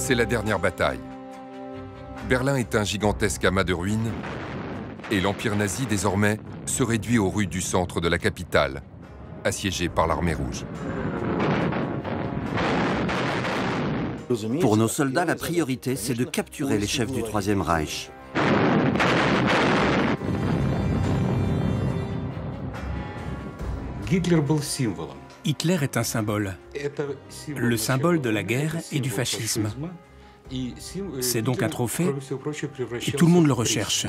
C'est la dernière bataille. Berlin est un gigantesque amas de ruines et l'Empire nazi, désormais, se réduit aux rues du centre de la capitale, assiégée par l'armée rouge. Pour nos soldats, la priorité, c'est de capturer les chefs du Troisième Reich. Hitler est un symbole, le symbole de la guerre et du fascisme. C'est donc un trophée et tout le monde le recherche.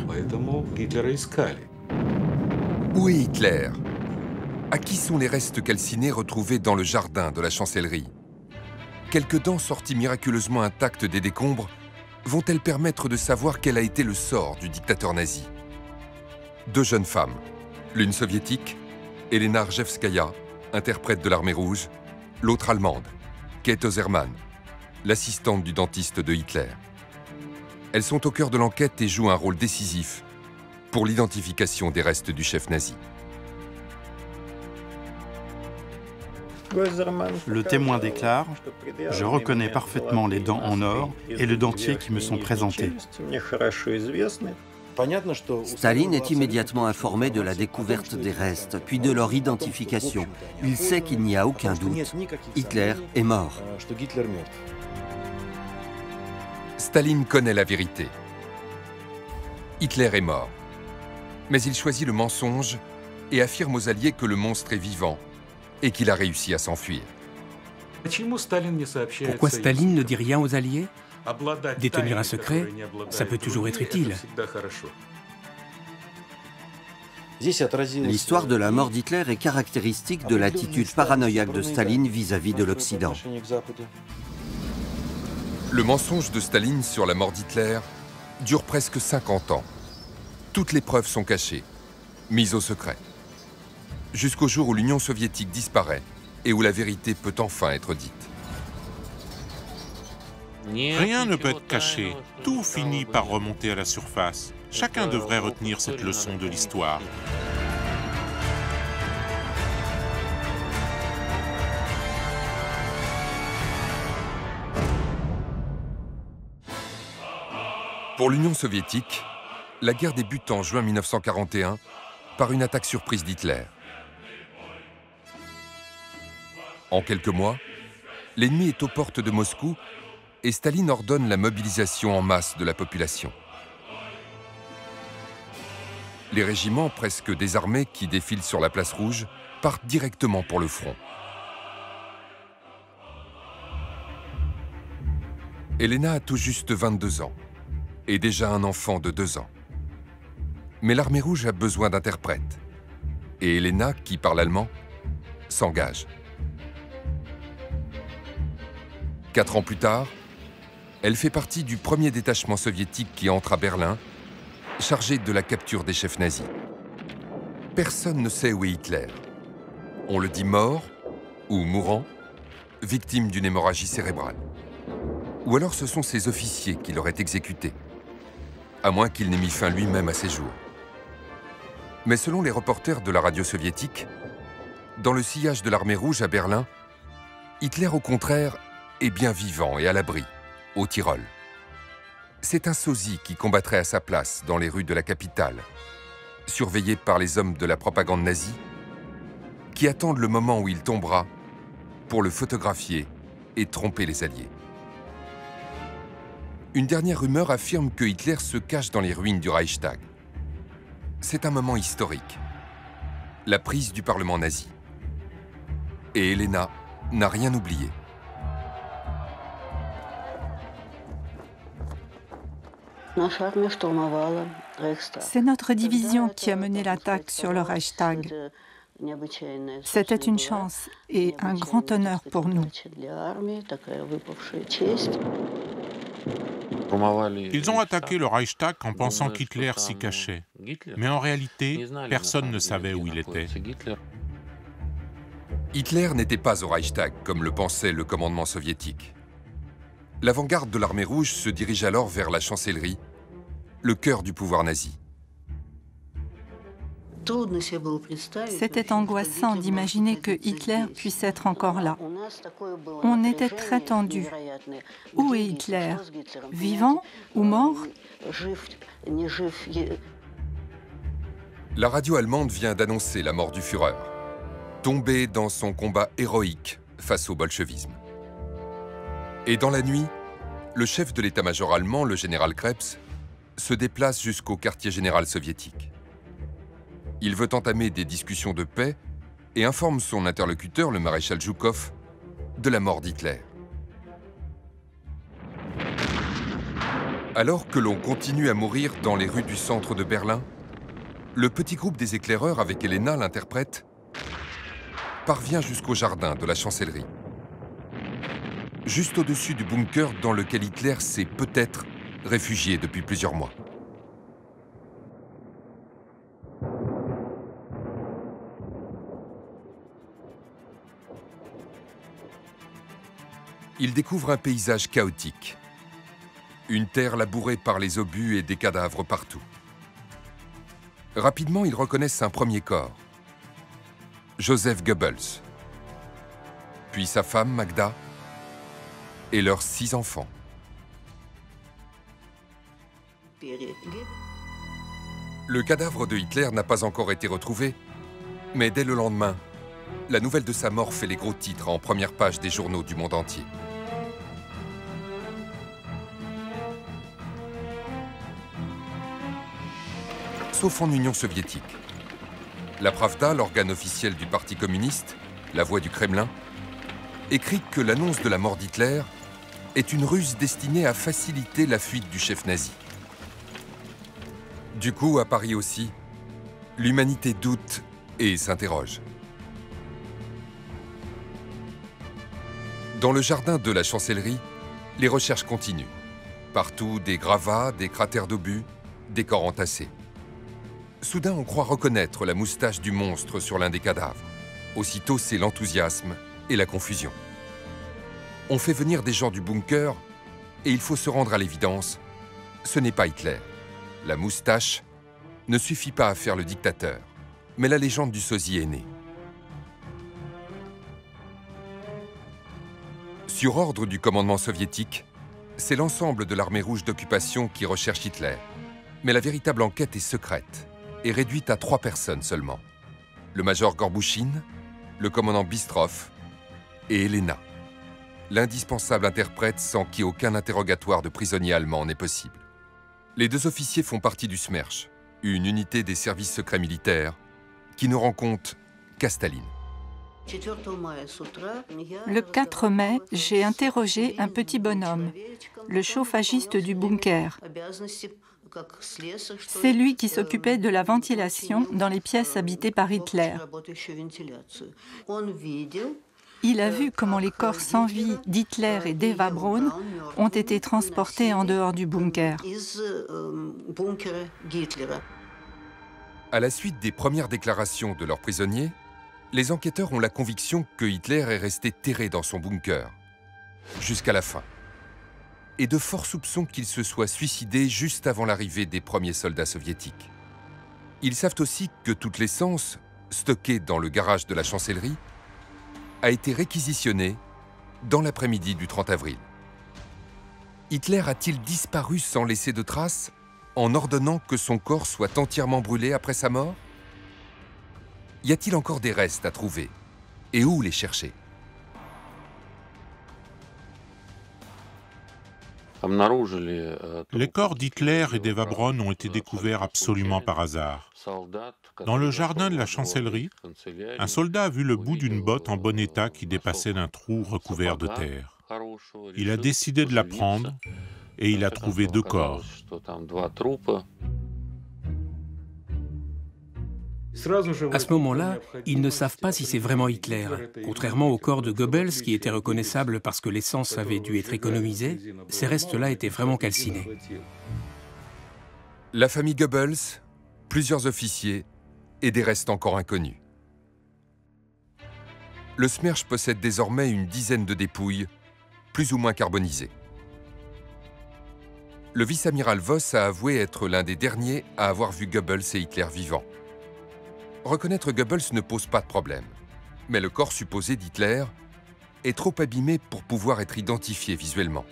Où est Hitler? À qui sont les restes calcinés retrouvés dans le jardin de la chancellerie? Quelques dents sorties miraculeusement intactes des décombres vont-elles permettre de savoir quel a été le sort du dictateur nazi? Deux jeunes femmes, l'une soviétique, Elena Arjevskaya, interprète de l'armée rouge, l'autre allemande, Kate Oserman, l'assistante du dentiste de Hitler. Elles sont au cœur de l'enquête et jouent un rôle décisif pour l'identification des restes du chef nazi. Le témoin déclare « Je reconnais parfaitement les dents en or et le dentier qui me sont présentés. » Staline est immédiatement informé de la découverte des restes, puis de leur identification. Il sait qu'il n'y a aucun doute. Hitler est mort. Staline connaît la vérité. Hitler est mort. Mais il choisit le mensonge et affirme aux Alliés que le monstre est vivant et qu'il a réussi à s'enfuir. Pourquoi Staline ne dit rien aux Alliés? Détenir un secret, ça peut toujours être utile. L'histoire de la mort d'Hitler est caractéristique de l'attitude paranoïaque de Staline vis-à-vis de l'Occident. Le mensonge de Staline sur la mort d'Hitler dure presque 50 ans. Toutes les preuves sont cachées, mises au secret. Jusqu'au jour où l'Union soviétique disparaît et où la vérité peut enfin être dite. Rien ne peut être caché. Tout finit par remonter à la surface. Chacun devrait retenir cette leçon de l'histoire. Pour l'Union soviétique, la guerre débute en juin 1941 par une attaque surprise d'Hitler. En quelques mois, l'ennemi est aux portes de Moscou et Staline ordonne la mobilisation en masse de la population. Les régiments presque désarmés qui défilent sur la place rouge partent directement pour le front. Elena a tout juste 22 ans et déjà un enfant de 2 ans. Mais l'armée rouge a besoin d'interprètes. Et Elena, qui parle allemand, s'engage. 4 ans plus tard, elle fait partie du premier détachement soviétique qui entre à Berlin, chargé de la capture des chefs nazis. Personne ne sait où est Hitler. On le dit mort ou mourant, victime d'une hémorragie cérébrale. Ou alors ce sont ses officiers qui l'auraient exécuté, à moins qu'il n'ait mis fin lui-même à ses jours. Mais selon les reporters de la radio soviétique, dans le sillage de l'armée rouge à Berlin, Hitler, au contraire, est bien vivant et à l'abri, au Tyrol. C'est un sosie qui combattrait à sa place dans les rues de la capitale, surveillé par les hommes de la propagande nazie, qui attendent le moment où il tombera pour le photographier et tromper les Alliés. Une dernière rumeur affirme que Hitler se cache dans les ruines du Reichstag. C'est un moment historique, la prise du Parlement nazi. Et Elena n'a rien oublié. C'est notre division qui a mené l'attaque sur le Reichstag. C'était une chance et un grand honneur pour nous. Ils ont attaqué le Reichstag en pensant qu'Hitler s'y cachait. Mais en réalité, personne ne savait où il était. Hitler n'était pas au Reichstag, comme le pensait le commandement soviétique. L'avant-garde de l'armée rouge se dirige alors vers la chancellerie, le cœur du pouvoir nazi. C'était angoissant d'imaginer que Hitler puisse être encore là. On était très tendus. Où est Hitler? Vivant ou mort? La radio allemande vient d'annoncer la mort du Führer, tombé dans son combat héroïque face au bolchevisme. Et dans la nuit, le chef de l'état-major allemand, le général Krebs, se déplace jusqu'au quartier général soviétique. Il veut entamer des discussions de paix et informe son interlocuteur, le maréchal Zhukov, de la mort d'Hitler. Alors que l'on continue à mourir dans les rues du centre de Berlin, le petit groupe des éclaireurs, avec Elena, l'interprète, parvient jusqu'au jardin de la chancellerie, juste au-dessus du bunker dans lequel Hitler s'est peut-être réfugié depuis plusieurs mois. Il découvre un paysage chaotique, une terre labourée par les obus et des cadavres partout. Rapidement, ils reconnaissent un premier corps, Joseph Goebbels, puis sa femme Magda et leurs 6 enfants. Le cadavre de Hitler n'a pas encore été retrouvé, mais dès le lendemain, la nouvelle de sa mort fait les gros titres en première page des journaux du monde entier. Sauf en Union soviétique. La Pravda, l'organe officiel du Parti communiste, la voix du Kremlin, écrit que l'annonce de la mort d'Hitler est une ruse destinée à faciliter la fuite du chef nazi. Du coup, à Paris aussi, l'humanité doute et s'interroge. Dans le jardin de la chancellerie, les recherches continuent. Partout, des gravats, des cratères d'obus, des corps entassés. Soudain, on croit reconnaître la moustache du monstre sur l'un des cadavres. Aussitôt, c'est l'enthousiasme et la confusion. On fait venir des gens du bunker et il faut se rendre à l'évidence, ce n'est pas Hitler. La moustache ne suffit pas à faire le dictateur, mais la légende du sosie est née. Sur ordre du commandement soviétique, c'est l'ensemble de l'armée rouge d'occupation qui recherche Hitler. Mais la véritable enquête est secrète et réduite à 3 personnes seulement. Le major Gorbouchine, le commandant Bistrov et Elena, l'indispensable interprète sans qui aucun interrogatoire de prisonniers allemands n'est possible. Les 2 officiers font partie du Smersh, une unité des services secrets militaires qui ne rend compte qu'à Staline. Le 4 mai, j'ai interrogé un petit bonhomme, le chauffagiste du bunker. C'est lui qui s'occupait de la ventilation dans les pièces habitées par Hitler. Il a vu comment les corps sans vie d'Hitler et d'Eva Braun ont été transportés en dehors du bunker. À la suite des premières déclarations de leurs prisonniers, les enquêteurs ont la conviction que Hitler est resté terré dans son bunker, jusqu'à la fin. Et de forts soupçons qu'il se soit suicidé juste avant l'arrivée des premiers soldats soviétiques. Ils savent aussi que toute l'essence, stockée dans le garage de la chancellerie, a été réquisitionnée dans l'après-midi du 30 avril. Hitler a-t-il disparu sans laisser de traces, en ordonnant que son corps soit entièrement brûlé après sa mort? Y a-t-il encore des restes à trouver? Et où les chercher? Les corps d'Hitler et d'Eva Braun ont été découverts absolument par hasard. Dans le jardin de la chancellerie, un soldat a vu le bout d'une botte en bon état qui dépassait d'un trou recouvert de terre. Il a décidé de la prendre et il a trouvé 2 corps. À ce moment-là, ils ne savent pas si c'est vraiment Hitler. Contrairement au corps de Goebbels, qui était reconnaissable parce que l'essence avait dû être économisée, ces restes-là étaient vraiment calcinés. La famille Goebbels, plusieurs officiers et des restes encore inconnus. Le Smersh possède désormais une dizaine de dépouilles, plus ou moins carbonisées. Le vice-amiral Voss a avoué être l'un des derniers à avoir vu Goebbels et Hitler vivants. Reconnaître Goebbels ne pose pas de problème. Mais le corps supposé d'Hitler est trop abîmé pour pouvoir être identifié visuellement,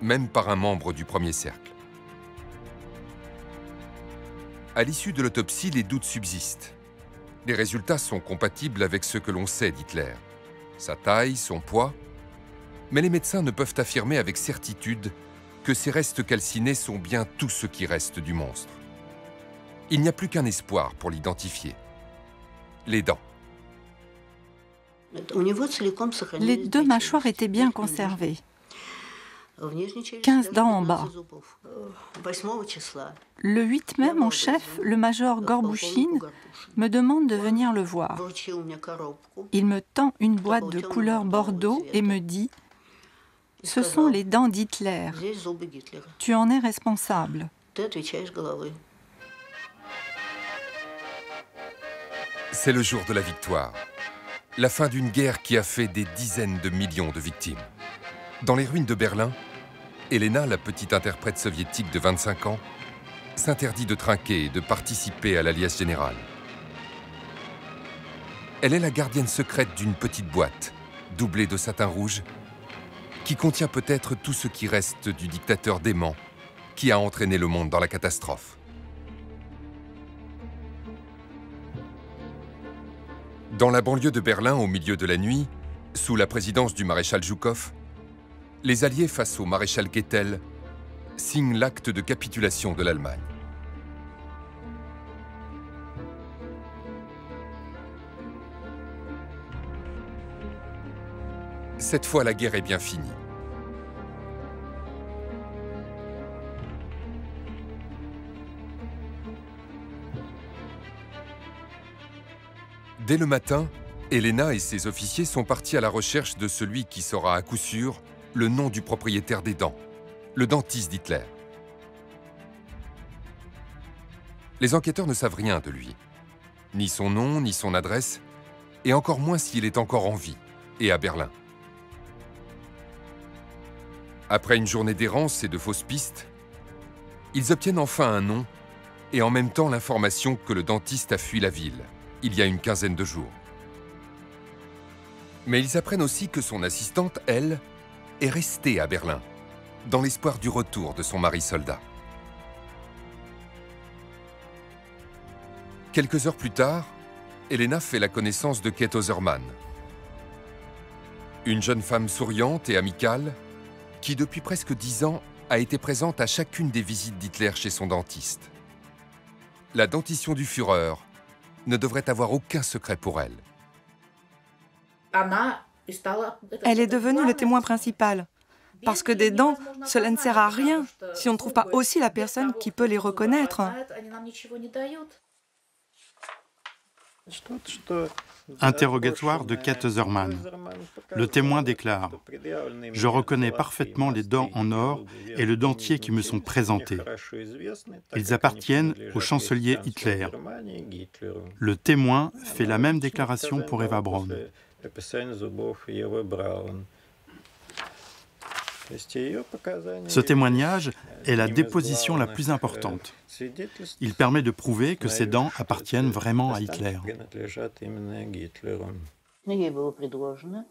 même par un membre du premier cercle. À l'issue de l'autopsie, les doutes subsistent. Les résultats sont compatibles avec ce que l'on sait d'Hitler, sa taille, son poids, mais les médecins ne peuvent affirmer avec certitude que ces restes calcinés sont bien tout ce qui reste du monstre. Il n'y a plus qu'un espoir pour l'identifier. Les dents. Les 2 mâchoires étaient bien conservées. 15 dents en bas. Le 8 mai, mon chef, le major Gorbouchine, me demande de venir le voir. Il me tend une boîte de couleur bordeaux et me dit « Ce sont les dents d'Hitler. Tu en es responsable. » C'est le jour de la victoire. La fin d'une guerre qui a fait des dizaines de millions de victimes. Dans les ruines de Berlin, Elena, la petite interprète soviétique de 25 ans, s'interdit de trinquer et de participer à la liesse générale. Elle est la gardienne secrète d'une petite boîte, doublée de satin rouge, qui contient peut-être tout ce qui reste du dictateur dément qui a entraîné le monde dans la catastrophe. Dans la banlieue de Berlin, au milieu de la nuit, sous la présidence du maréchal Zhukov, les Alliés face au maréchal Keitel signent l'acte de capitulation de l'Allemagne. Cette fois, la guerre est bien finie. Dès le matin, Elena et ses officiers sont partis à la recherche de celui qui saura à coup sûr le nom du propriétaire des dents, le dentiste d'Hitler. Les enquêteurs ne savent rien de lui, ni son nom, ni son adresse, et encore moins s'il est encore en vie et à Berlin. Après une journée d'errance et de fausses pistes, ils obtiennent enfin un nom et en même temps l'information que le dentiste a fui la ville il y a une quinzaine de jours. Mais ils apprennent aussi que son assistante, elle, est restée à Berlin, dans l'espoir du retour de son mari soldat. Quelques heures plus tard, Elena fait la connaissance de Käthe Osermann, une jeune femme souriante et amicale qui, depuis presque 10 ans, a été présente à chacune des visites d'Hitler chez son dentiste. La dentition du Führer ne devrait avoir aucun secret pour elle. Elle est devenue le témoin principal. Parce que des dents, cela ne sert à rien si on ne trouve pas aussi la personne qui peut les reconnaître. Interrogatoire de Käthe Osermann. Le témoin déclare « Je reconnais parfaitement les dents en or et le dentier qui me sont présentés. Ils appartiennent au chancelier Hitler. » Le témoin fait la même déclaration pour Eva Braun. Ce témoignage est la déposition la plus importante. Il permet de prouver que ces dents appartiennent vraiment à Hitler.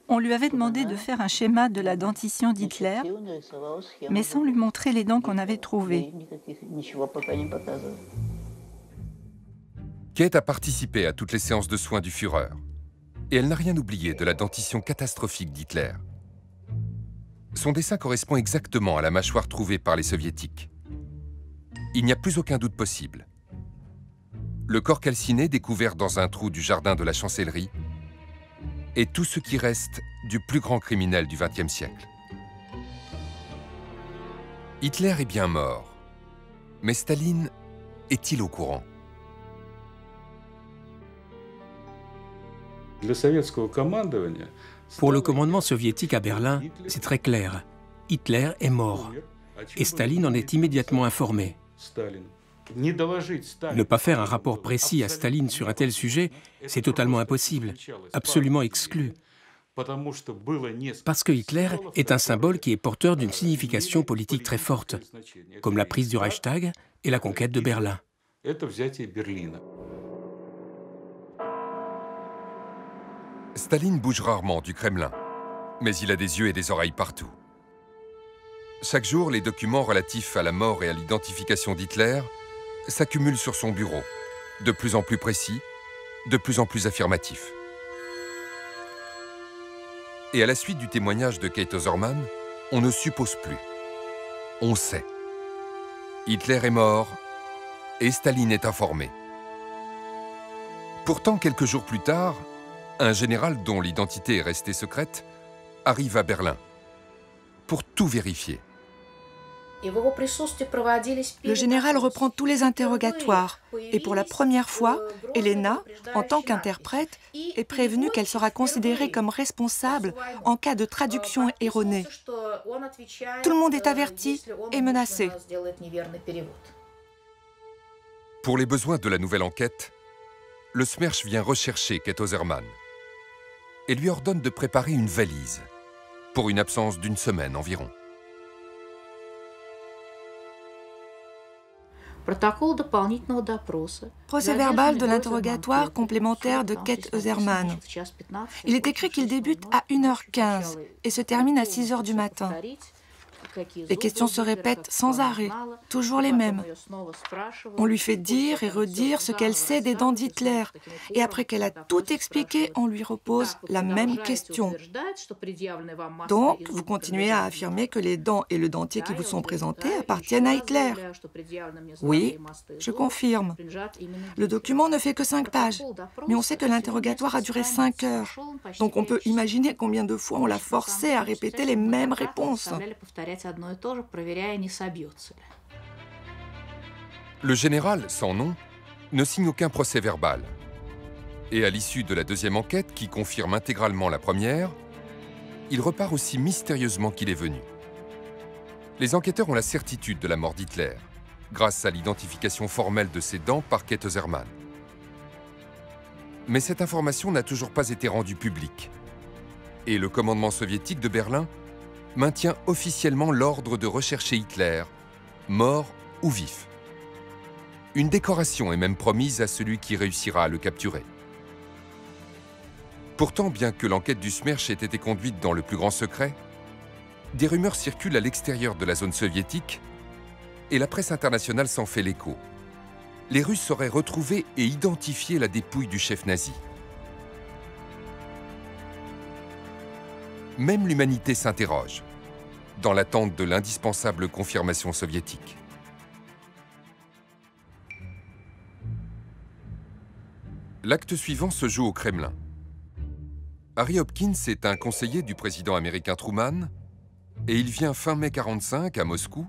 On lui avait demandé de faire un schéma de la dentition d'Hitler, mais sans lui montrer les dents qu'on avait trouvées. Käthe a participé à toutes les séances de soins du Führer, et elle n'a rien oublié de la dentition catastrophique d'Hitler. Son dessin correspond exactement à la mâchoire trouvée par les Soviétiques. Il n'y a plus aucun doute possible. Le corps calciné découvert dans un trou du jardin de la Chancellerie est tout ce qui reste du plus grand criminel du XXe siècle. Hitler est bien mort, mais Staline est-il au courant? Pour le commandement soviétique à Berlin, c'est très clair. Hitler est mort. Et Staline en est immédiatement informé. Ne pas faire un rapport précis à Staline sur un tel sujet, c'est totalement impossible, absolument exclu. Parce que Hitler est un symbole qui est porteur d'une signification politique très forte, comme la prise du Reichstag et la conquête de Berlin. Staline bouge rarement du Kremlin, mais il a des yeux et des oreilles partout. Chaque jour, les documents relatifs à la mort et à l'identification d'Hitler s'accumulent sur son bureau, de plus en plus précis, de plus en plus affirmatifs. Et à la suite du témoignage de Kate Oserman, on ne suppose plus. On sait. Hitler est mort et Staline est informé. Pourtant, quelques jours plus tard, un général dont l'identité est restée secrète arrive à Berlin pour tout vérifier. Le général reprend tous les interrogatoires et pour la première fois, Elena, en tant qu'interprète, est prévenue qu'elle sera considérée comme responsable en cas de traduction erronée. Tout le monde est averti et menacé. Pour les besoins de la nouvelle enquête, le SMERSH vient rechercher Kate Oserman et lui ordonne de préparer une valise pour une absence d'une semaine environ. Procès verbal de l'interrogatoire complémentaire de Kate Oserman. Il est écrit qu'il débute à 1h15 et se termine à 6h du matin. Les questions se répètent sans arrêt, toujours les mêmes. On lui fait dire et redire ce qu'elle sait des dents d'Hitler. Et après qu'elle a tout expliqué, on lui repose la même question. Donc, vous continuez à affirmer que les dents et le dentier qui vous sont présentés appartiennent à Hitler. Oui, je confirme. Le document ne fait que 5 pages, mais on sait que l'interrogatoire a duré 5 heures. Donc on peut imaginer combien de fois on l'a forcé à répéter les mêmes réponses. Le général, sans nom, ne signe aucun procès verbal. Et à l'issue de la deuxième enquête, qui confirme intégralement la première, il repart aussi mystérieusement qu'il est venu. Les enquêteurs ont la certitude de la mort d'Hitler, grâce à l'identification formelle de ses dents par Kate Oserman. Mais cette information n'a toujours pas été rendue publique. Et le commandement soviétique de Berlin maintient officiellement l'ordre de rechercher Hitler, mort ou vif. Une décoration est même promise à celui qui réussira à le capturer. Pourtant, bien que l'enquête du SMERSH ait été conduite dans le plus grand secret, des rumeurs circulent à l'extérieur de la zone soviétique et la presse internationale s'en fait l'écho. Les Russes auraient retrouvé et identifié la dépouille du chef nazi. Même l'humanité s'interroge, dans l'attente de l'indispensable confirmation soviétique. L'acte suivant se joue au Kremlin. Harry Hopkins est un conseiller du président américain Truman et il vient fin mai 1945 à Moscou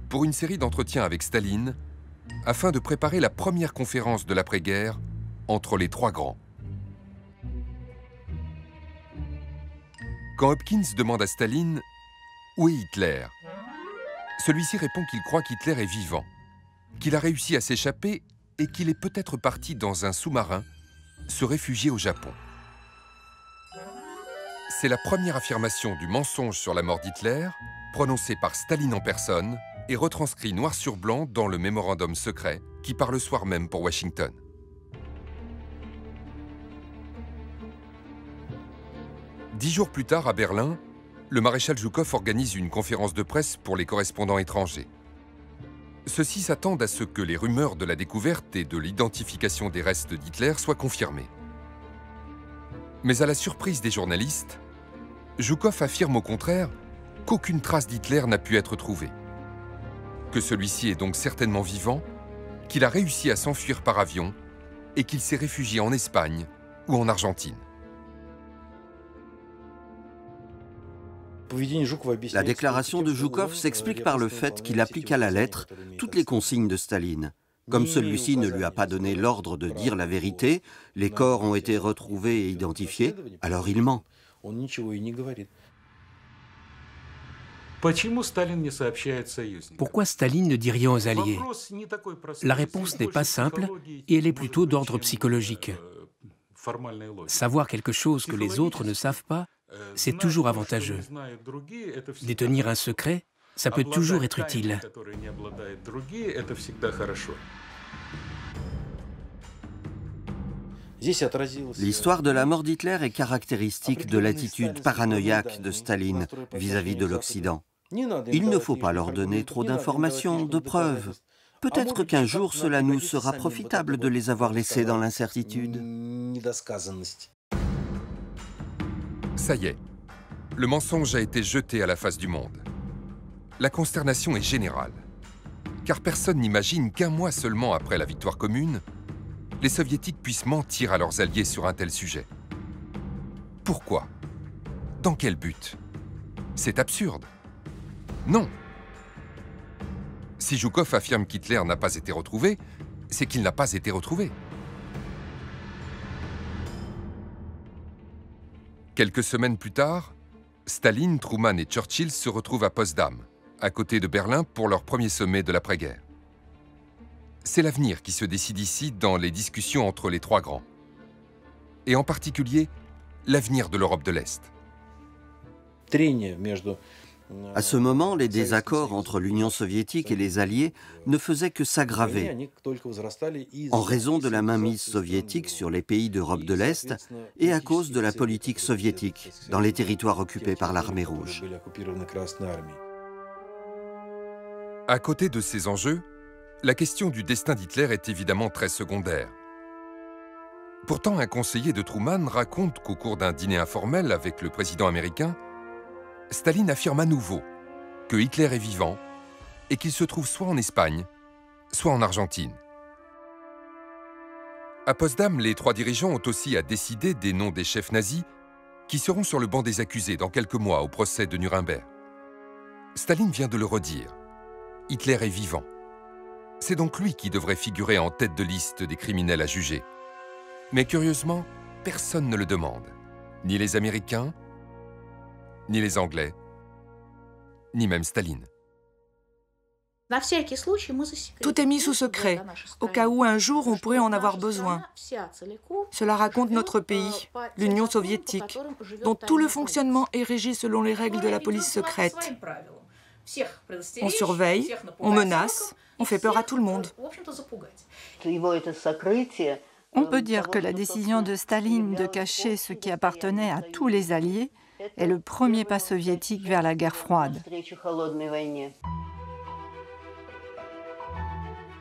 pour une série d'entretiens avec Staline afin de préparer la première conférence de l'après-guerre entre les trois grands. Quand Hopkins demande à Staline « Où est Hitler ?», celui-ci répond qu'il croit qu'Hitler est vivant, qu'il a réussi à s'échapper et qu'il est peut-être parti dans un sous-marin se réfugier au Japon. C'est la première affirmation du mensonge sur la mort d'Hitler, prononcée par Staline en personne et retranscrit noir sur blanc dans le mémorandum secret qui part le soir même pour Washington. Dix jours plus tard, à Berlin, le maréchal Zhukov organise une conférence de presse pour les correspondants étrangers. Ceux-ci s'attendent à ce que les rumeurs de la découverte et de l'identification des restes d'Hitler soient confirmées. Mais à la surprise des journalistes, Zhukov affirme au contraire qu'aucune trace d'Hitler n'a pu être trouvée, que celui-ci est donc certainement vivant, qu'il a réussi à s'enfuir par avion et qu'il s'est réfugié en Espagne ou en Argentine. La déclaration de Zhukov s'explique par le fait qu'il applique à la lettre toutes les consignes de Staline. Comme celui-ci ne lui a pas donné l'ordre de dire la vérité, les corps ont été retrouvés et identifiés, alors il ment. Pourquoi Staline ne dit rien aux Alliés? La réponse n'est pas simple et elle est plutôt d'ordre psychologique. Savoir quelque chose que les autres ne savent pas, c'est toujours avantageux. Détenir un secret, ça peut toujours être utile. L'histoire de la mort d'Hitler est caractéristique de l'attitude paranoïaque de Staline vis-à-vis de l'Occident. Il ne faut pas leur donner trop d'informations, de preuves. Peut-être qu'un jour cela nous sera profitable de les avoir laissés dans l'incertitude. Ça y est, le mensonge a été jeté à la face du monde. La consternation est générale, car personne n'imagine qu'un mois seulement après la victoire commune, les Soviétiques puissent mentir à leurs alliés sur un tel sujet. Pourquoi? Dans quel but? C'est absurde. Non. Si Zhukov affirme qu'Hitler n'a pas été retrouvé, c'est qu'il n'a pas été retrouvé. Quelques semaines plus tard, Staline, Truman et Churchill se retrouvent à Potsdam, à côté de Berlin pour leur premier sommet de l'après-guerre. C'est l'avenir qui se décide ici dans les discussions entre les trois grands. Et en particulier, l'avenir de l'Europe de l'Est. À ce moment, les désaccords entre l'Union soviétique et les Alliés ne faisaient que s'aggraver en raison de la mainmise soviétique sur les pays d'Europe de l'Est et à cause de la politique soviétique dans les territoires occupés par l'Armée rouge. À côté de ces enjeux, la question du destin d'Hitler est évidemment très secondaire. Pourtant, un conseiller de Truman raconte qu'au cours d'un dîner informel avec le président américain, Staline affirme à nouveau que Hitler est vivant et qu'il se trouve soit en Espagne, soit en Argentine. À Potsdam, les trois dirigeants ont aussi à décider des noms des chefs nazis qui seront sur le banc des accusés dans quelques mois au procès de Nuremberg. Staline vient de le redire. Hitler est vivant. C'est donc lui qui devrait figurer en tête de liste des criminels à juger. Mais curieusement, personne ne le demande. Ni les Américains, ni les Anglais, ni même Staline. Tout est mis sous secret, au cas où un jour on pourrait en avoir besoin. Cela raconte notre pays, l'Union soviétique, dont tout le fonctionnement est régi selon les règles de la police secrète. On surveille, on menace, on fait peur à tout le monde. On peut dire que la décision de Staline de cacher ce qui appartenait à tous les Alliés est le premier pas soviétique vers la guerre froide.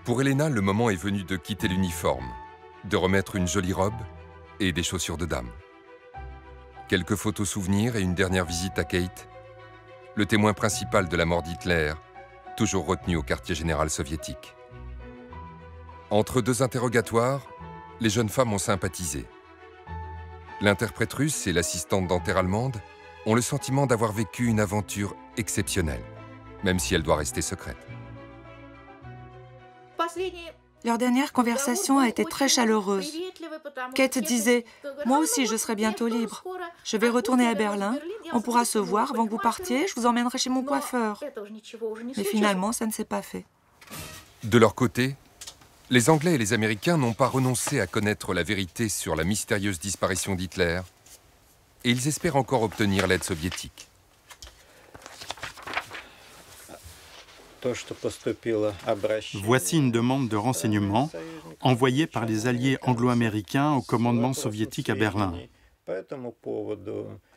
Pour Elena, le moment est venu de quitter l'uniforme, de remettre une jolie robe et des chaussures de dame. Quelques photos souvenirs et une dernière visite à Kate, le témoin principal de la mort d'Hitler, toujours retenu au quartier général soviétique. Entre deux interrogatoires, les jeunes femmes ont sympathisé. L'interprète russe et l'assistante dentaire allemande ont le sentiment d'avoir vécu une aventure exceptionnelle, même si elle doit rester secrète. Leur dernière conversation a été très chaleureuse. Kate disait « Moi aussi, je serai bientôt libre. Je vais retourner à Berlin. On pourra se voir avant que vous partiez. Je vous emmènerai chez mon coiffeur. » Mais finalement, ça ne s'est pas fait. De leur côté, les Anglais et les Américains n'ont pas renoncé à connaître la vérité sur la mystérieuse disparition d'Hitler et ils espèrent encore obtenir l'aide soviétique. Voici une demande de renseignement envoyée par les alliés anglo-américains au commandement soviétique à Berlin.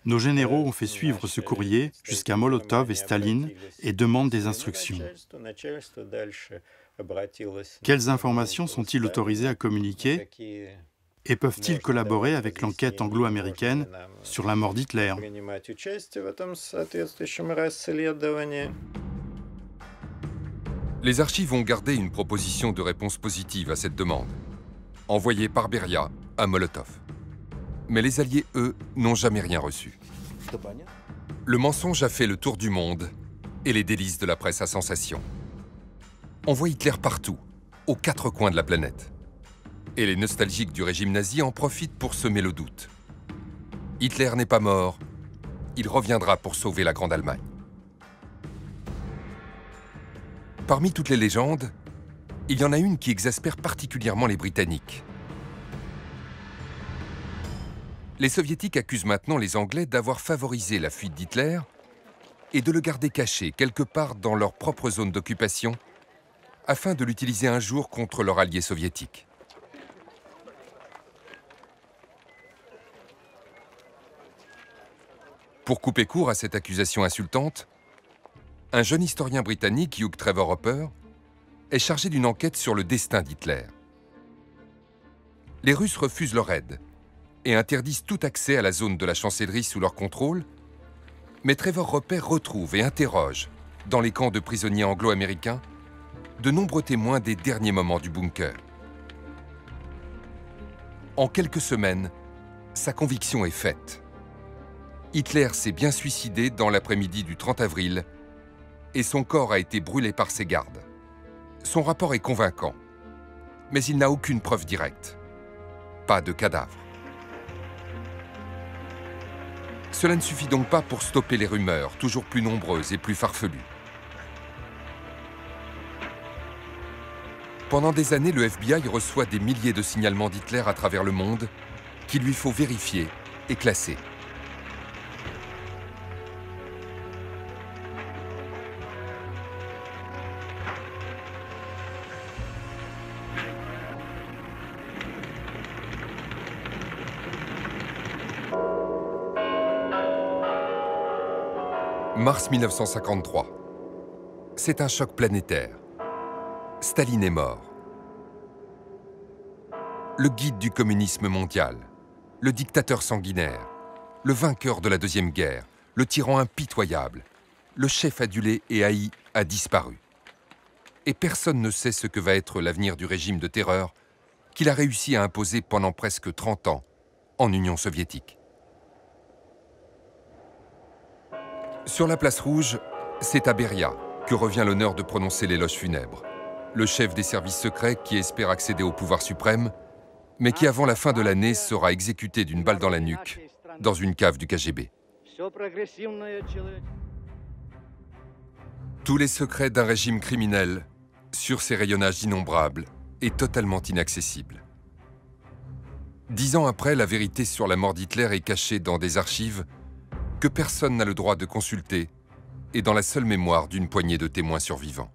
Nos généraux ont fait suivre ce courrier jusqu'à Molotov et Staline et demandent des instructions. Quelles informations sont-ils autorisés à communiquer et peuvent-ils collaborer avec l'enquête anglo-américaine sur la mort d'Hitler? Les archives ont gardé une proposition de réponse positive à cette demande, envoyée par Beria à Molotov. Mais les Alliés, eux, n'ont jamais rien reçu. Le mensonge a fait le tour du monde et les délices de la presse à sensation. On voit Hitler partout, aux quatre coins de la planète. Et les nostalgiques du régime nazi en profitent pour semer le doute. Hitler n'est pas mort, il reviendra pour sauver la Grande Allemagne. Parmi toutes les légendes, il y en a une qui exaspère particulièrement les Britanniques. Les Soviétiques accusent maintenant les Anglais d'avoir favorisé la fuite d'Hitler et de le garder caché quelque part dans leur propre zone d'occupation afin de l'utiliser un jour contre leur allié soviétique. Pour couper court à cette accusation insultante, un jeune historien britannique, Hugh Trevor Hopper, est chargé d'une enquête sur le destin d'Hitler. Les Russes refusent leur aide et interdisent tout accès à la zone de la chancellerie sous leur contrôle, mais Trevor Hopper retrouve et interroge, dans les camps de prisonniers anglo-américains, de nombreux témoins des derniers moments du bunker. En quelques semaines, sa conviction est faite. Hitler s'est bien suicidé dans l'après-midi du 30 avril et son corps a été brûlé par ses gardes. Son rapport est convaincant, mais il n'a aucune preuve directe. Pas de cadavre. Cela ne suffit donc pas pour stopper les rumeurs, toujours plus nombreuses et plus farfelues. Pendant des années, le FBI reçoit des milliers de signalements d'Hitler à travers le monde qu'il lui faut vérifier et classer. Mars 1953. C'est un choc planétaire. Staline est mort. Le guide du communisme mondial, le dictateur sanguinaire, le vainqueur de la Deuxième Guerre, le tyran impitoyable, le chef adulé et haï a disparu. Et personne ne sait ce que va être l'avenir du régime de terreur qu'il a réussi à imposer pendant presque 30 ans en Union soviétique. Sur la place rouge, c'est à Beria que revient l'honneur de prononcer l'éloge funèbre. Le chef des services secrets qui espère accéder au pouvoir suprême, mais qui avant la fin de l'année sera exécuté d'une balle dans la nuque dans une cave du KGB. Tous les secrets d'un régime criminel, sur ses rayonnages innombrables et totalement inaccessibles. 10 ans après, la vérité sur la mort d'Hitler est cachée dans des archives que personne n'a le droit de consulter et dans la seule mémoire d'une poignée de témoins survivants.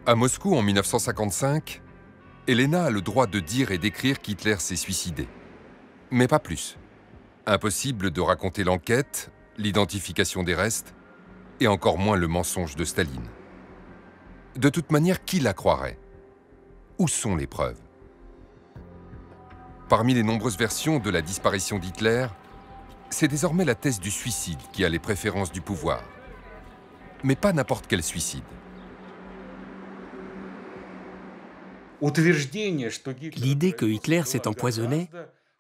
À Moscou, en 1955, Elena a le droit de dire et d'écrire qu'Hitler s'est suicidé. Mais pas plus. Impossible de raconter l'enquête, l'identification des restes, et encore moins le mensonge de Staline. De toute manière, qui la croirait? Où sont les preuves? Parmi les nombreuses versions de la disparition d'Hitler, c'est désormais la thèse du suicide qui a les préférences du pouvoir. Mais pas n'importe quel suicide. L'idée que Hitler s'est empoisonné,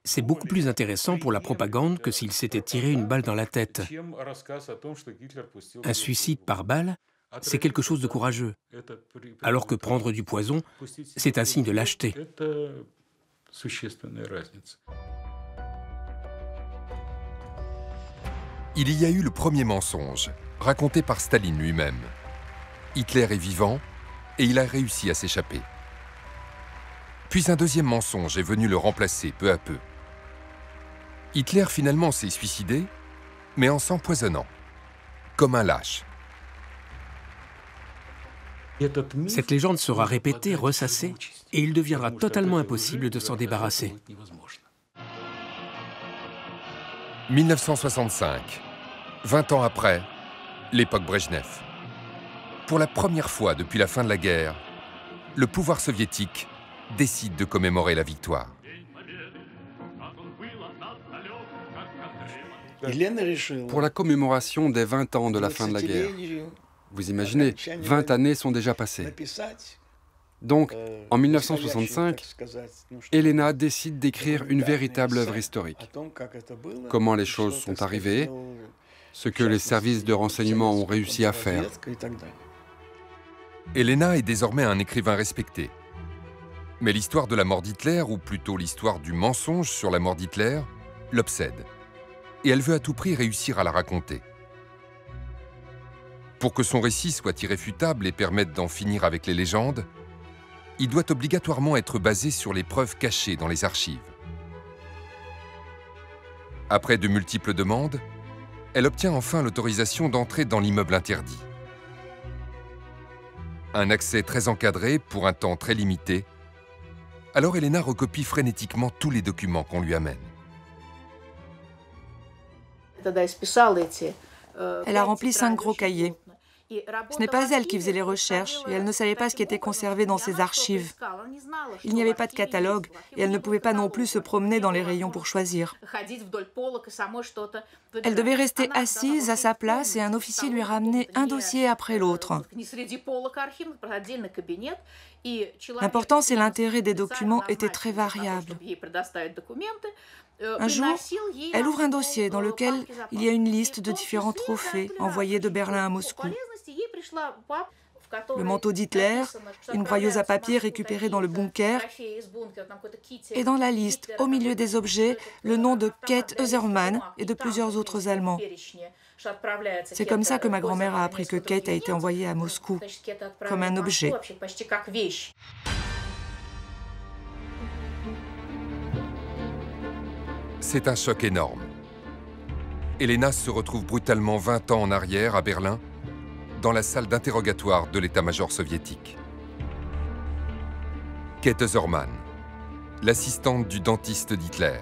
c'est beaucoup plus intéressant pour la propagande que s'il s'était tiré une balle dans la tête. Un suicide par balle, c'est quelque chose de courageux, alors que prendre du poison, c'est un signe de lâcheté. Il y a eu le premier mensonge, raconté par Staline lui-même. Hitler est vivant et il a réussi à s'échapper. Puis un deuxième mensonge est venu le remplacer peu à peu. Hitler finalement s'est suicidé, mais en s'empoisonnant, comme un lâche. Cette légende sera répétée, ressassée, et il deviendra totalement impossible de s'en débarrasser. 1965, 20 ans après, l'époque Brejnev. Pour la première fois depuis la fin de la guerre, le pouvoir soviétique décide de commémorer la victoire. Pour la commémoration des 20 ans de la fin de la guerre. Vous imaginez, 20 années sont déjà passées. Donc, en 1965, Elena décide d'écrire une véritable œuvre historique. Comment les choses sont arrivées, ce que les services de renseignement ont réussi à faire. Elena est désormais un écrivain respecté. Mais l'histoire de la mort d'Hitler, ou plutôt l'histoire du mensonge sur la mort d'Hitler, l'obsède. Et elle veut à tout prix réussir à la raconter. Pour que son récit soit irréfutable et permette d'en finir avec les légendes, il doit obligatoirement être basé sur les preuves cachées dans les archives. Après de multiples demandes, elle obtient enfin l'autorisation d'entrer dans l'immeuble interdit. Un accès très encadré pour un temps très limité, Alors Elena recopie frénétiquement tous les documents qu'on lui amène. Elle a rempli 5 gros cahiers. Ce n'est pas elle qui faisait les recherches et elle ne savait pas ce qui était conservé dans ses archives. Il n'y avait pas de catalogue et elle ne pouvait pas non plus se promener dans les rayons pour choisir. Elle devait rester assise à sa place et un officier lui ramenait un dossier après l'autre. L'importance et l'intérêt des documents étaient très variables. Un jour, elle ouvre un dossier dans lequel il y a une liste de différents trophées envoyés de Berlin à Moscou. Le manteau d'Hitler, une broyeuse à papier récupérée dans le bunker, et dans la liste, au milieu des objets, le nom de Kate Oezermann et de plusieurs autres Allemands. C'est comme ça que ma grand-mère a appris que Kate a été envoyée à Moscou, comme un objet. C'est un choc énorme. Elena se retrouve brutalement 20 ans en arrière, à Berlin, dans la salle d'interrogatoire de l'état-major soviétique. Kate Oezermann, l'assistante du dentiste d'Hitler,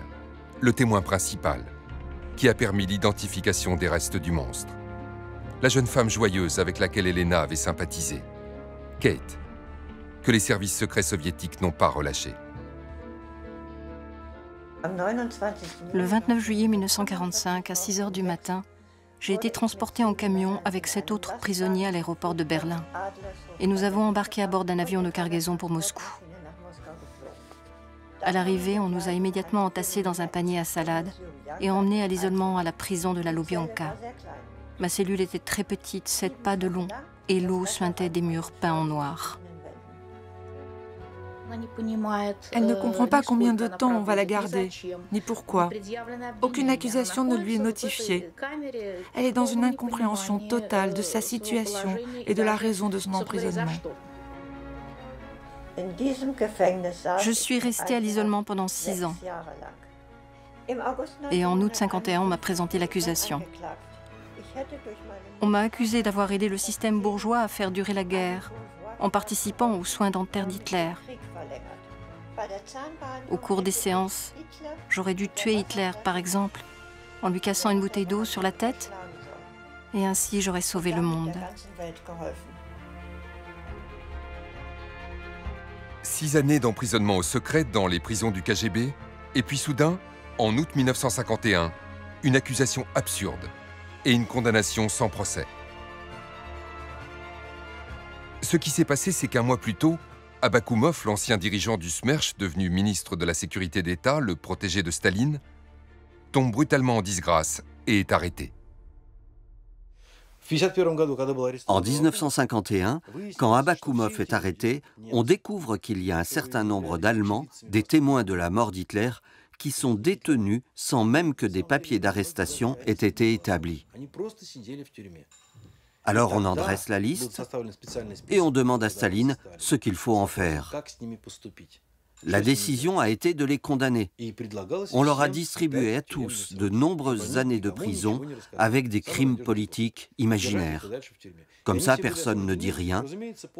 le témoin principal, qui a permis l'identification des restes du monstre. La jeune femme joyeuse avec laquelle Elena avait sympathisé. Kate, que les services secrets soviétiques n'ont pas relâchée. Le 29 juillet 1945, à 6 h du matin, j'ai été transportée en camion avec 7 autres prisonniers à l'aéroport de Berlin. Et nous avons embarqué à bord d'un avion de cargaison pour Moscou. À l'arrivée, on nous a immédiatement entassés dans un panier à salade et emmenés à l'isolement à la prison de la Lubyanka. Ma cellule était très petite, 7 pas de long, et l'eau suintait des murs peints en noir. Elle ne comprend pas combien de temps on va la garder, ni pourquoi. Aucune accusation ne lui est notifiée. Elle est dans une incompréhension totale de sa situation et de la raison de son emprisonnement. Je suis restée à l'isolement pendant 6 ans. Et en août 51, on m'a présenté l'accusation. On m'a accusée d'avoir aidé le système bourgeois à faire durer la guerre, en participant aux soins dentaires d'Hitler. Au cours des séances, j'aurais dû tuer Hitler, par exemple, en lui cassant une bouteille d'eau sur la tête, et ainsi j'aurais sauvé le monde. 6 années d'emprisonnement au secret dans les prisons du KGB, et puis soudain, en août 1951, une accusation absurde et une condamnation sans procès. Ce qui s'est passé, c'est qu'un mois plus tôt, Abakoumov, l'ancien dirigeant du SMERSH, devenu ministre de la Sécurité d'État, le protégé de Staline, tombe brutalement en disgrâce et est arrêté. En 1951, quand Abakoumov est arrêté, on découvre qu'il y a un certain nombre d'Allemands, des témoins de la mort d'Hitler, qui sont détenus sans même que des papiers d'arrestation aient été établis. Alors on en dresse la liste et on demande à Staline ce qu'il faut en faire. La décision a été de les condamner. On leur a distribué à tous de nombreuses années de prison avec des crimes politiques imaginaires. Comme ça, personne ne dit rien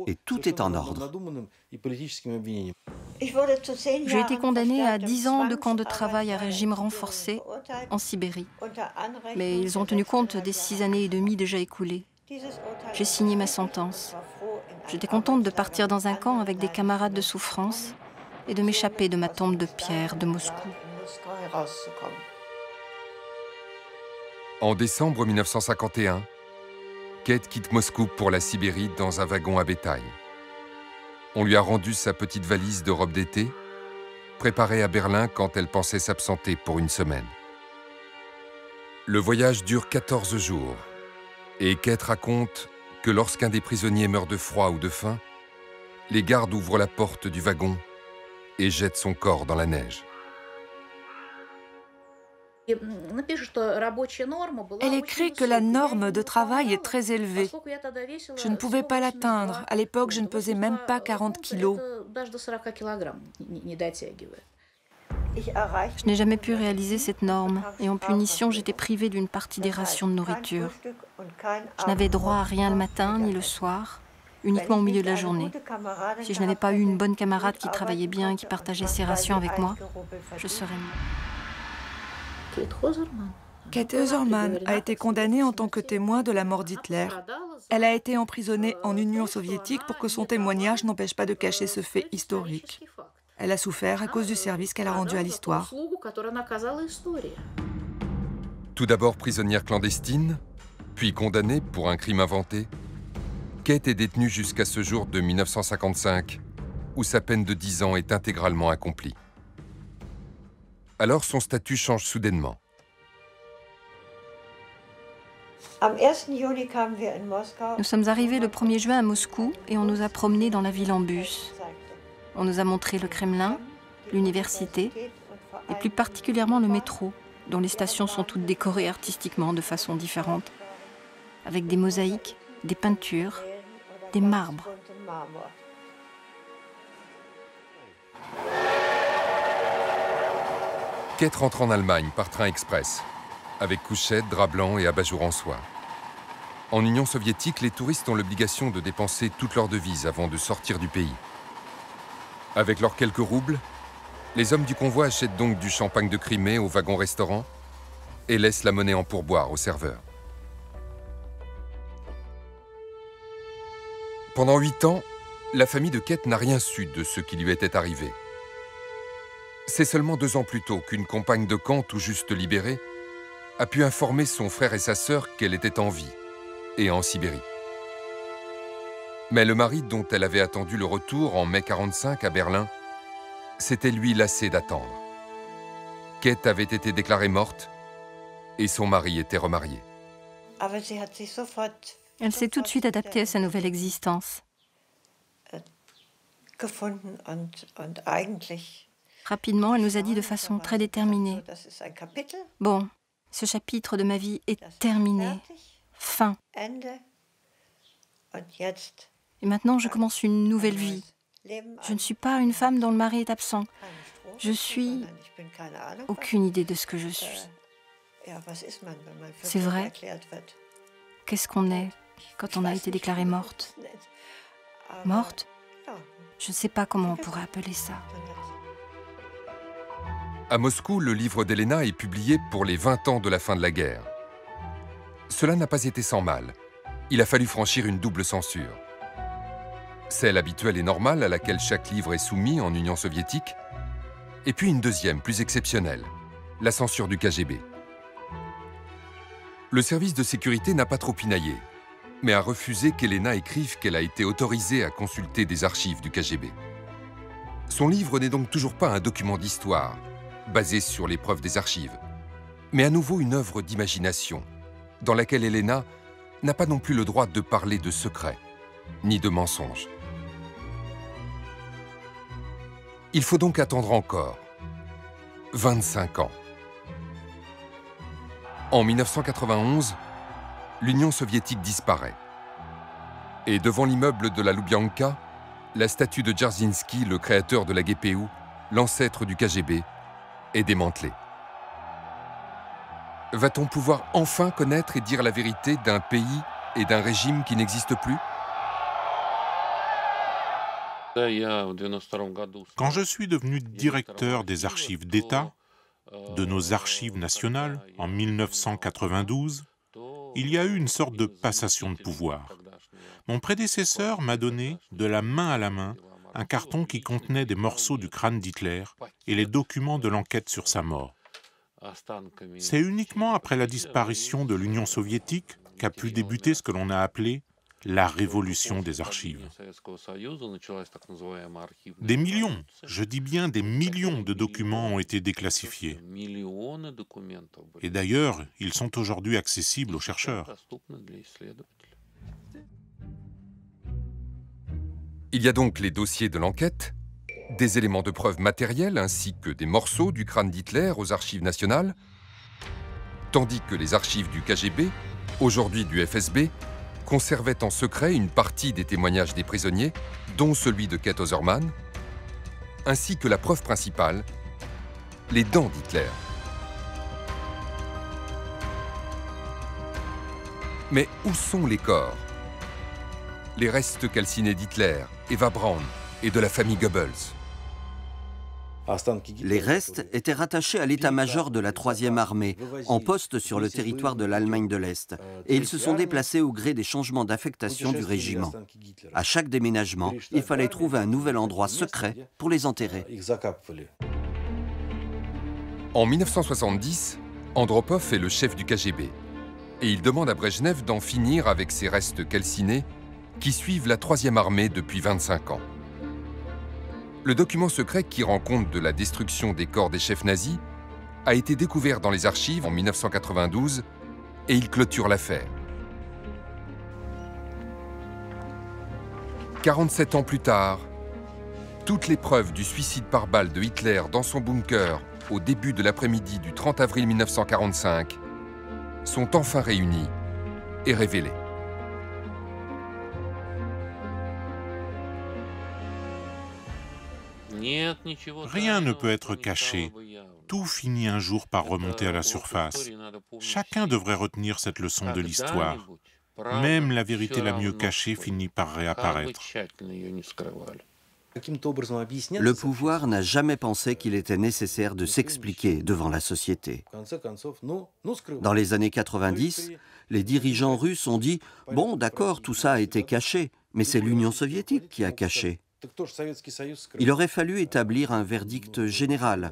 et tout est en ordre. J'ai été condamnée à 10 ans de camp de travail à régime renforcé en Sibérie. Mais ils ont tenu compte des 6 années et demie déjà écoulées. J'ai signé ma sentence. J'étais contente de partir dans un camp avec des camarades de souffrance et de m'échapper de ma tombe de pierre de Moscou. En décembre 1951, Kate quitte Moscou pour la Sibérie dans un wagon à bétail. On lui a rendu sa petite valise de robe d'été, préparée à Berlin quand elle pensait s'absenter pour une semaine. Le voyage dure 14 jours. Et Kate raconte que lorsqu'un des prisonniers meurt de froid ou de faim, les gardes ouvrent la porte du wagon et jettent son corps dans la neige. Elle écrit que la norme de travail est très élevée. Je ne pouvais pas l'atteindre. À l'époque, je ne pesais même pas 40 kilos. Je n'ai jamais pu réaliser cette norme et en punition, j'étais privée d'une partie des rations de nourriture. Je n'avais droit à rien le matin ni le soir uniquement au milieu de la journée. Si je n'avais pas eu une bonne camarade qui travaillait bien et qui partageait ses rations avec moi, je serais morte. Käthe Özerman a été condamnée en tant que témoin de la mort d'Hitler. Elle a été emprisonnée en Union soviétique pour que son témoignage n'empêche pas de cacher ce fait historique. Elle a souffert à cause du service qu'elle a rendu à l'histoire. Tout d'abord prisonnière clandestine, puis condamnée pour un crime inventé, Käthe est détenue jusqu'à ce jour de 1955, où sa peine de 10 ans est intégralement accomplie. Alors son statut change soudainement. Nous sommes arrivés le 1er juin à Moscou et on nous a promenés dans la ville en bus. On nous a montré le Kremlin, l'université et plus particulièrement le métro, dont les stations sont toutes décorées artistiquement de façon différente, avec des mosaïques, des peintures, des marbres. Käthe rentre en Allemagne par train express, avec couchettes, draps blancs et abat-jour en soie. En Union soviétique, les touristes ont l'obligation de dépenser toute leur devise avant de sortir du pays. Avec leurs quelques roubles, les hommes du convoi achètent donc du champagne de Crimée au wagon-restaurant et laissent la monnaie en pourboire au serveur. Pendant 8 ans, la famille de Käthe n'a rien su de ce qui lui était arrivé. C'est seulement 2 ans plus tôt qu'une compagne de camp tout juste libérée a pu informer son frère et sa sœur qu'elle était en vie et en Sibérie. Mais le mari dont elle avait attendu le retour en mai 1945 à Berlin s'était lui lassé d'attendre. Käthe avait été déclarée morte et son mari était remarié. Elle s'est tout de suite adaptée à sa nouvelle existence. Rapidement, elle nous a dit de façon très déterminée: « Bon, ce chapitre de ma vie est terminé. Fin. Et maintenant, je commence une nouvelle vie. Je ne suis pas une femme dont le mari est absent. Je suis... aucune idée de ce que je suis. C'est vrai. Qu'est-ce qu'on est quand on a été déclarée morte? Morte? Je ne sais pas comment on pourrait appeler ça. » À Moscou, le livre d'Elena est publié pour les 20 ans de la fin de la guerre. Cela n'a pas été sans mal. Il a fallu franchir une double censure. Celle habituelle et normale à laquelle chaque livre est soumis en Union soviétique, et puis une deuxième, plus exceptionnelle, la censure du KGB. Le service de sécurité n'a pas trop pinaillé, mais a refusé qu'Elena écrive qu'elle a été autorisée à consulter des archives du KGB. Son livre n'est donc toujours pas un document d'histoire, basé sur les preuves des archives, mais à nouveau une œuvre d'imagination, dans laquelle Elena n'a pas non plus le droit de parler de secrets, ni de mensonges. Il faut donc attendre encore 25 ans. En 1991, l'Union soviétique disparaît. Et devant l'immeuble de la Loubianka, la statue de Dzerzhinsky, le créateur de la GPU, l'ancêtre du KGB, est démantelée. Va-t-on pouvoir enfin connaître et dire la vérité d'un pays et d'un régime qui n'existe plus? Quand je suis devenu directeur des archives d'État, de nos archives nationales, en 1992, il y a eu une sorte de passation de pouvoir. Mon prédécesseur m'a donné, de la main à la main, un carton qui contenait des morceaux du crâne d'Hitler et les documents de l'enquête sur sa mort. C'est uniquement après la disparition de l'Union soviétique qu'a pu débuter ce que l'on a appelé la révolution des archives. Des millions, je dis bien des millions de documents ont été déclassifiés. Et d'ailleurs, ils sont aujourd'hui accessibles aux chercheurs. Il y a donc les dossiers de l'enquête, des éléments de preuve matériels ainsi que des morceaux du crâne d'Hitler aux archives nationales, tandis que les archives du KGB, aujourd'hui du FSB, conservaient en secret une partie des témoignages des prisonniers, dont celui de Käthe Özerman, ainsi que la preuve principale, les dents d'Hitler. Mais où sont les corps? les restes calcinés d'Hitler, Eva Braun et de la famille Goebbels. Les restes étaient rattachés à l'état-major de la 3e armée, en poste sur le territoire de l'Allemagne de l'Est, et ils se sont déplacés au gré des changements d'affectation du régiment. À chaque déménagement, il fallait trouver un nouvel endroit secret pour les enterrer. En 1970, Andropov est le chef du KGB, et il demande à Brejnev d'en finir avec ces restes calcinés qui suivent la 3e armée depuis 25 ans. Le document secret qui rend compte de la destruction des corps des chefs nazis a été découvert dans les archives en 1992 et il clôture l'affaire. 47 ans plus tard, toutes les preuves du suicide par balle de Hitler dans son bunker au début de l'après-midi du 30 avril 1945 sont enfin réunies et révélées. Rien ne peut être caché. Tout finit un jour par remonter à la surface. Chacun devrait retenir cette leçon de l'histoire. Même la vérité la mieux cachée finit par réapparaître. Le pouvoir n'a jamais pensé qu'il était nécessaire de s'expliquer devant la société. Dans les années 90, les dirigeants russes ont dit « Bon, d'accord, tout ça a été caché, mais c'est l'Union soviétique qui a caché. » Il aurait fallu établir un verdict général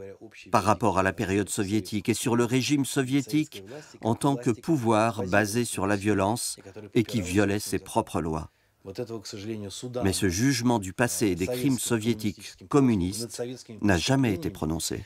par rapport à la période soviétique et sur le régime soviétique en tant que pouvoir basé sur la violence et qui violait ses propres lois. Mais ce jugement du passé et des crimes soviétiques communistes n'a jamais été prononcé.